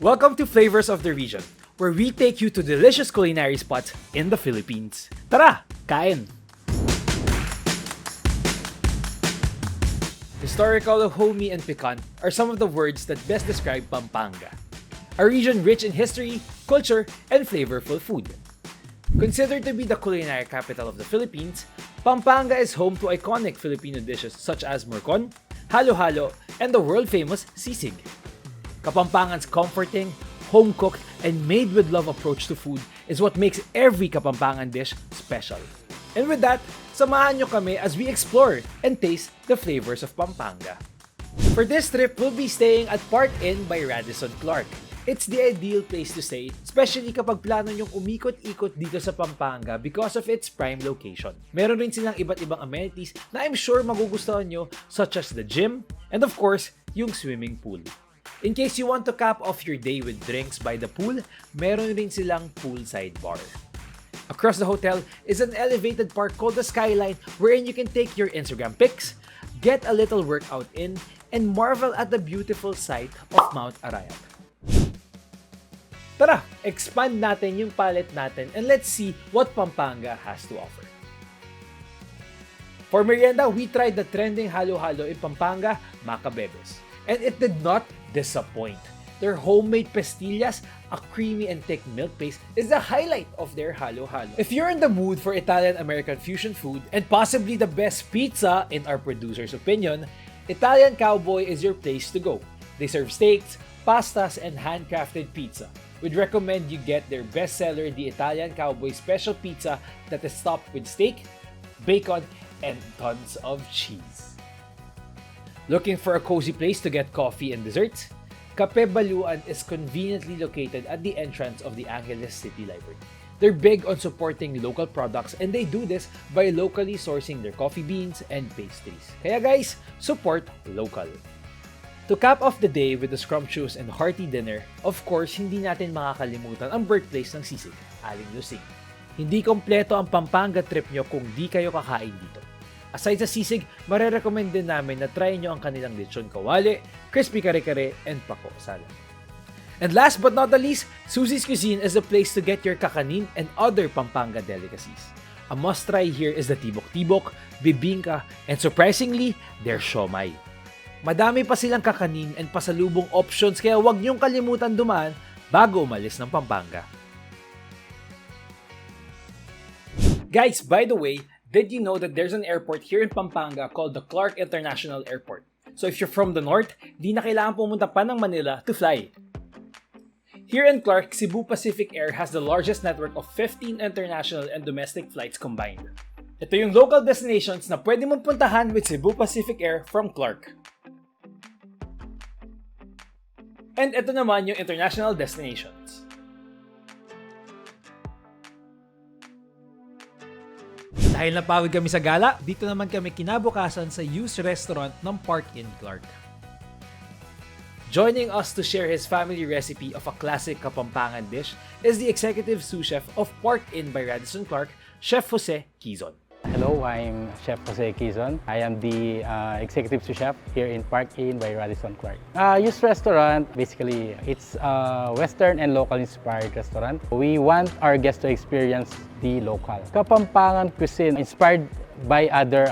Welcome to Flavors of the Region, where we take you to delicious culinary spots in the Philippines. Tara, kain! Historical, homey, and piquant are some of the words that best describe Pampanga, a region rich in history, culture, and flavorful food. Considered to be the culinary capital of the Philippines, Pampanga is home to iconic Filipino dishes such as morcon, halo-halo, and the world-famous sisig. Kapampangan's comforting, home-cooked, and made-with-love approach to food is what makes every Kapampangan dish special. And with that, samahan nyo kami as we explore and taste the flavors of Pampanga. For this trip, we'll be staying at Park Inn by Radisson Clark. It's the ideal place to stay, especially kapag plano nyong umikot-ikot dito sa Pampanga because of its prime location. Meron rin silang iba't ibang amenities na I'm sure magugustuhan nyo, such as the gym, and of course, yung swimming pool. In case you want to cap off your day with drinks by the pool, meron rin silang poolside bar. Across the hotel is an elevated park called the Skyline wherein you can take your Instagram pics, get a little workout in, and marvel at the beautiful sight of Mount Arayat. Tara, expand natin yung palette natin and let's see what Pampanga has to offer. For merienda, we tried the trending halo-halo in Pampanga, Macabebes. And it did not disappoint. Their homemade pastillas, a creamy and thick milk paste, is the highlight of their halo-halo. If you're in the mood for Italian-American fusion food and possibly the best pizza in our producer's opinion, Italian Cowboy is your place to go. They serve steaks, pastas, and handcrafted pizza. We'd recommend you get their bestseller, the Italian Cowboy Special Pizza that is topped with steak, bacon, and tons of cheese. Looking for a cozy place to get coffee and desserts? Cafe Baluan is conveniently located at the entrance of the Angeles City Library. They're big on supporting local products and they do this by locally sourcing their coffee beans and pastries. Kaya guys, support local. To cap off the day with a scrumptious and hearty dinner, of course, hindi natin makakalimutan ang birthplace ng sisig, Aling Lusing. Hindi kompleto ang Pampanga trip nyo kung di kayo kakain dito. Aside sa sisig, marerecommend din namin na try nyo ang kanilang lechon kawali, crispy kare-kare, and pako salad. And last but not the least, Susie's Cuisine is the place to get your kakanin and other Pampanga delicacies. A must-try here is the tibok-tibok, bibingka, and surprisingly, their siomai. Madami pa silang kakanin and pasalubong options kaya huwag nyong kalimutan dumaan bago umalis ng Pampanga. Guys, by the way, did you know that there's an airport here in Pampanga called the Clark International Airport? So if you're from the north, di na kailangan pumunta pa ng Manila to fly. Here in Clark, Cebu Pacific Air has the largest network of 15 international and domestic flights combined. Ito yung local destinations na pwede mong puntahan with Cebu Pacific Air from Clark. And ito naman yung international destinations. Dahil napagod kami sa gala, dito naman kami kinabukasan sa Youth Restaurant ng Park Inn Clark. Joining us to share his family recipe of a classic Kapampangan dish is the executive sous chef of Park Inn by Radisson Clark, Chef Jose Quizon. Hello, I'm Chef Jose Quizon. I am the executive sous chef here in Park Inn by Radisson Clark. Youth Restaurant, basically, it's a Western and local inspired restaurant. We want our guests to experience the local. Kapampangan cuisine inspired by other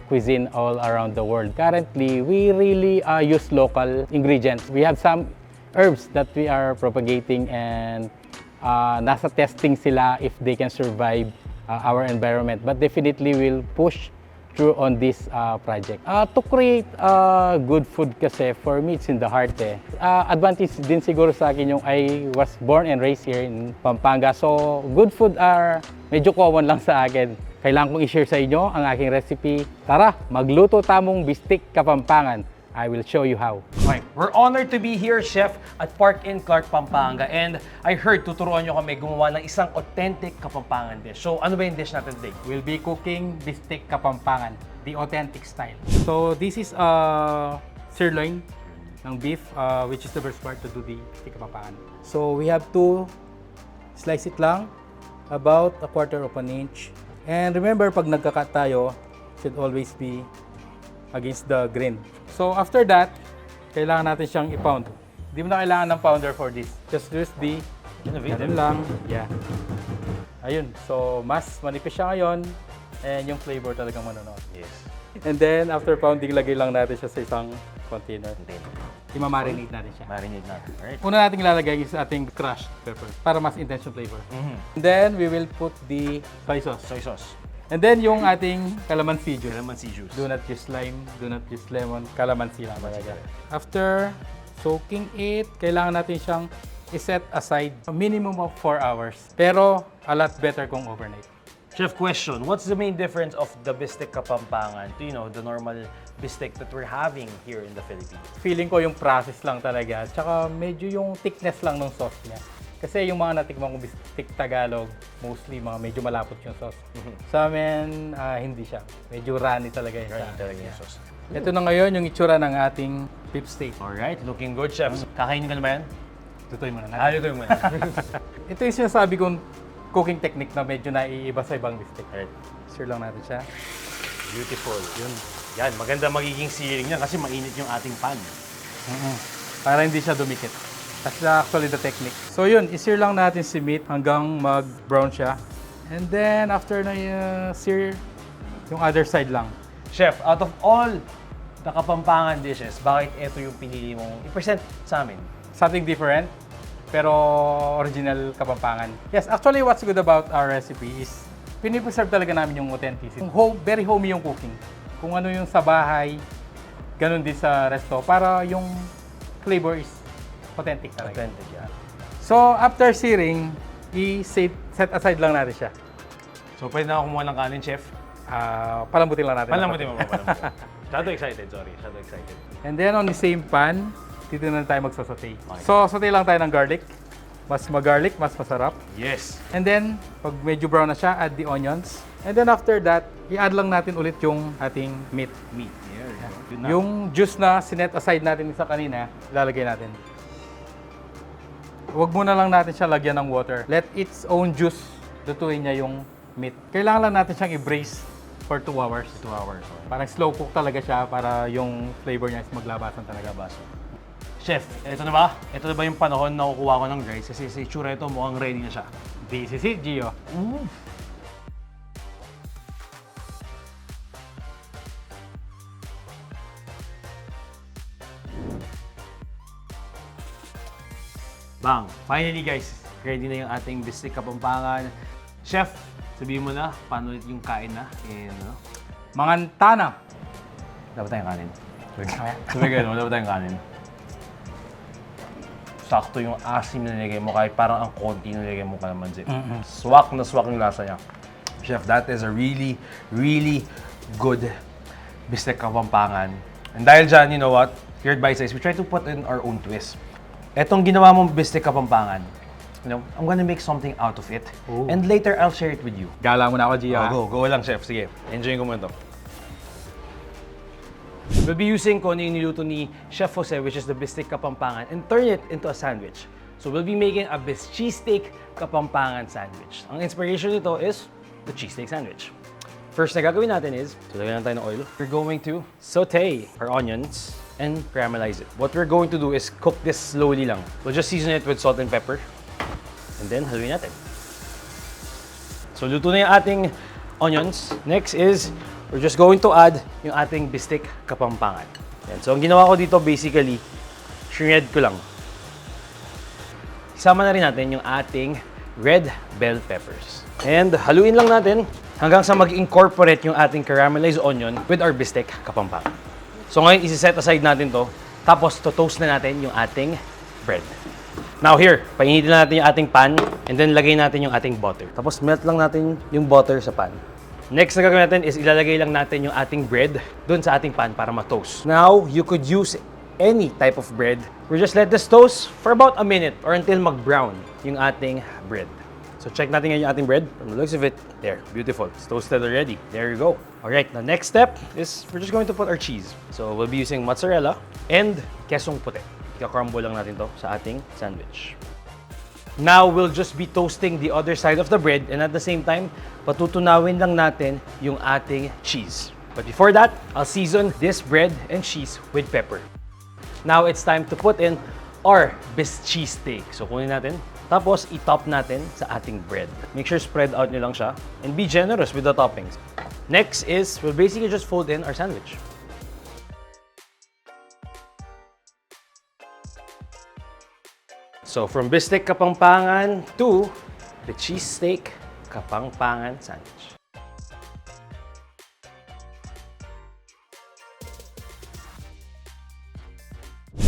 cuisine all around the world. Currently, we really use local ingredients. We have some herbs that we are propagating and nasa testing sila if they can survive our environment, but definitely will push through on this project. To create good food kasi, for me, it's in the heart eh. Advantage din siguro sa akin yung I was born and raised here in Pampanga, so good food are medyo common lang sa akin. Kailangan kong i-share sa inyo ang aking recipe. Tara, magluto tamong bistek Kapampangan. I will show you how. Okay, we're honored to be here, Chef, at Park Inn Clark, Pampanga. And I heard tuturuan nyo kami gumawa ng isang authentic Kapampangan dish. So, ano ba yung dish natin today? We'll be cooking Bistek Kapampangan, the authentic style. So this is sirloin ng beef, which is the first part to do the Bistek Kapampangan. So we have to slice it lang, about a quarter of an inch. And remember, pag nagka-cut tayo, should always be against the grain. So after that, kailangan natin siyang i-pound. Hindi mo na kailangan ng pounder for this. Just use the ganun lang. Yeah. Ayun. So, mas manipis siya ngayon and yung flavor talagang manonood. Yes. And then, after pounding, lagay lang natin siya sa isang container. Ima-marinate natin siya. Marinate natin. Alright. Una natin ilalagay is ating crushed pepper para mas intense yung flavor. And then, we will put the soy sauce. Soy sauce. And then, yung ating calamansi juice. Calamansi juice. Do not use lime, do not use lemon, calamansi lang talaga. After soaking it, kailangan natin siyang i-set aside a minimum of 4 hours. Pero, a lot better kung overnight. Chef, question. What's the main difference of the Bistek Kapampangan to, the normal Bistek that we're having here in the Philippines? Feeling ko yung process lang talaga. Tsaka medyo yung thickness lang ng sauce niya. Kasi yung mga natikman kong Bistek Tagalog, mostly mga medyo malapot yung sauce. Sa amin, hindi siya. Medyo runny talaga yun. Runny talaga yung sauce. Ito na ngayon yung itsura ng ating beef steak. Alright, looking good, chef. Kakainin ka na ba yan? Tutoy mo na natin. Lutuin mo yan. Ito yung sinasabi kong cooking technique na medyo naiiba sa ibang bistek. Alright. Sure lang natin siya. Beautiful. Yun. Yan, maganda magiging searing niya kasi mainit yung ating pan. Para hindi siya dumikit. That's actually the technique. So yun, i-sear lang natin si meat hanggang mag-brown siya. And then, after na sear, yung other side lang. Chef, out of all the Kapampangan dishes, bakit ito yung pinili mong i-present sa amin? Something different, pero original Kapampangan. Yes, actually what's good about our recipe is pinipreserve talaga namin yung authenticity. Very homey yung cooking. Kung ano yung sa bahay, ganun din sa resto, para yung flavor is authentic talaga. Authentic, yeah. So, after searing, i-set aside lang natin siya. So, pwede na ako kumuha ng kanin, chef? Palambutin lang natin. Palambutin mo. Shadow excited, sorry. Shadow excited. And then on the same pan, dito na tayo magsasaute. Okay. So, saute lang tayo ng garlic. Mas mag-garlic, mas masarap. Yes. And then, pag medyo brown na siya, add the onions. And then after that, i-add lang natin ulit yung ating meat. Meat. Yeah. Yung juice na sinet aside natin sa kanina, ilalagay natin. Huwag muna lang natin siya lagyan ng water. Let its own juice lutuin niya yung meat. Kailangan lang natin siyang i-braise for 2 hours. 2 hours. Parang slow cook talaga siya para yung flavor niya is maglabasan talaga. Chef, ito na ba? Ito na ba yung panahon na kukuha ko ng rice? Kasi sa itsura ito, mukhang ready na siya. This is it, Gio. Bang! Finally guys, ready na yung ating Bistek Kapampangan. Chef, sabihin mo na, paano yung kain na? And, Mangantana. dapat tayong kanin. Sabi mo, dapat tayong kanin. Sakto yung asim na nilagay mo, kahit parang ang konti na nilagay mo kalamansi. Swak na swak yung lasa niya. Chef, that is a really, really good Bistek Kapampangan. And dahil dyan, you know what? Here at BiteSized, we try to put in our own twist. Etong ginawa mong Bistek Kapampangan, I'm gonna make something out of it. Ooh. And later, I'll share it with you. Gala mo na ako, Gio. Go lang, chef. Sige, enjoy ko muna to. We'll be using kung ano yung niluto ni Chef Jose, which is the Bistek Kapampangan, and turn it into a sandwich. So we'll be making a Cheesesteak Kapampangan sandwich. Ang inspiration nito is the cheesesteak sandwich. First na gagawin natin is, so lagyan lang tayo ng oil. We're going to saute our onions and caramelize it. What we're going to do is cook this slowly lang. We'll just season it with salt and pepper. And then, haluin natin. So, luto na yung ating onions. Next is, we're just going to add yung ating Bistek Kapampangan. Yan. So, ang ginawa ko dito, basically, shred ko lang. Isama na rin natin yung ating red bell peppers. And haluin lang natin hanggang sa mag-incorporate yung ating caramelized onion with our Bistek Kapampangan. So, ngayon, isi-set aside natin to. Tapos, to-toast na natin yung ating bread. Now here, painitin na natin yung ating pan and then lagay natin yung ating butter. Tapos melt lang natin yung butter sa pan. Next na gagawin natin is ilalagay lang natin yung ating bread dun sa ating pan para ma-toast. Now, you could use any type of bread. We just let this toast for about a minute or until mag-brown yung ating bread. So check natin ngayon yung ating bread. From the looks of it, there, beautiful. It's toasted already. There you go. Alright, the next step is we're just going to put our cheese. So we'll be using mozzarella and quesong puti. Ika-crumble lang natin to sa ating sandwich. Now, we'll just be toasting the other side of the bread and at the same time, patutunawin lang natin yung ating cheese. But before that, I'll season this bread and cheese with pepper. Now, it's time to put in our best cheesesteak. So kunin natin. Tapos i-top natin sa ating bread. Make sure spread out nyo lang siya. And be generous with the toppings. Next is, we'll basically just fold in our sandwich. So from Bistek Kapampangan to the Cheesesteak Kapampangan sandwich.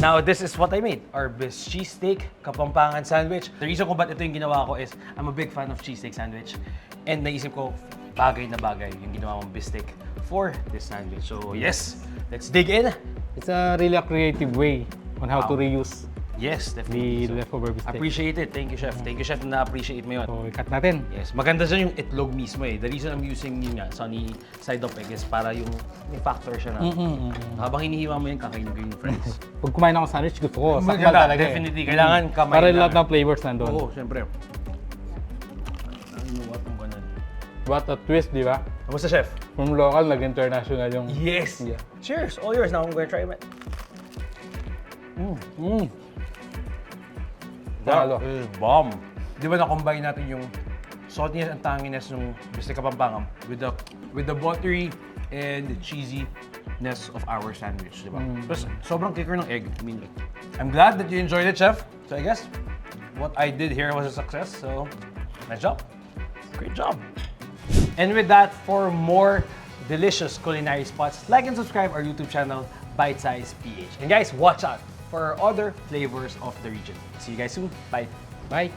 Now, this is what I made. Our best cheesesteak Kapampangan sandwich. The reason kung ba't ito yung ginawa ko is I'm a big fan of cheesesteak sandwich. And naisip ko, bagay na bagay yung ginawa kong bistek for this sandwich. So yes, let's dig in. It's a really a creative way on how to reuse Yes, definitely. the leftover bistek. Appreciate it. Thank you, Chef. Thank you, Chef, na na-appreciate mo yun. So, i-cut natin. Yes, maganda dyan yung itlog mismo eh. The reason I'm using yun nga, sunny side of egg is para yung may factor siya na habang hinihiwa mo yun, kakainin ko yung fries. Pag kumain ako ng sandwich, gusto ko. Sakmal Maganda, talaga. definitely. Kailangan kamay Para lang. lahat ng flavors nandun. Oo, syempre. Ano what ang ganun. What a twist, di ba? Kamusta, Chef? From local, nag-international yung... Yes! Yeah. Cheers! All yours. Now I'm going to try it. Talo. That is bomb. Di ba na-combine natin yung saltiness and tanginess ng Bistek Kapampangan with the buttery and the cheesiness of our sandwich, di ba? Plus, sobrang kicker ng egg. I mean, I'm glad that you enjoyed it, Chef. So I guess what I did here was a success. So, nice job. Great job. And with that, for more delicious culinary spots, like and subscribe our YouTube channel, BiteSized.ph. And guys, watch out for other flavors of the region. See you guys soon. Bye. Bye!